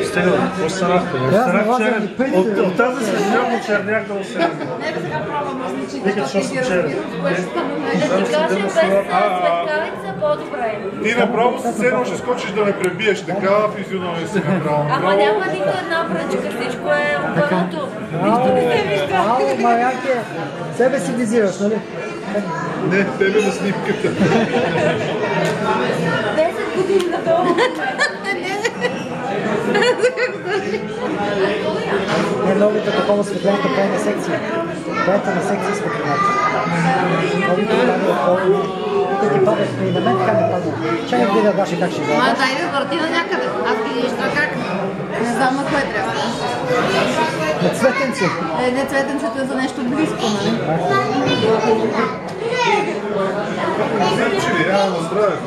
Стига, какво станахте? От тази се зелено черняк да се... Не бе сега пробвам различните, Вика, що съм черен. Да ти кажем, без светкавица по-добре. Ти направо с цено ще скочиш да ме пребиеш, такава физиономия си направо. Ама няма нито една пръчка, всичко е опънато. Нищо не се вижда. Ало, Марианке, себе си визираш, нали? Не, тебе на снимката. 10 години надолу. Не новите такова светленка прави на секция. Правите на секция светлината. Новите прави отворени. Тук ти падат и на мен така не падат. Чакай да видя Даша как ще изглежда. Ма дай да върти на някъде. Аз ги виждам как. Не знам на кое трябва. На цветенце. Не цветенцето е за нещо близко, нали? Зимчили, на здравето.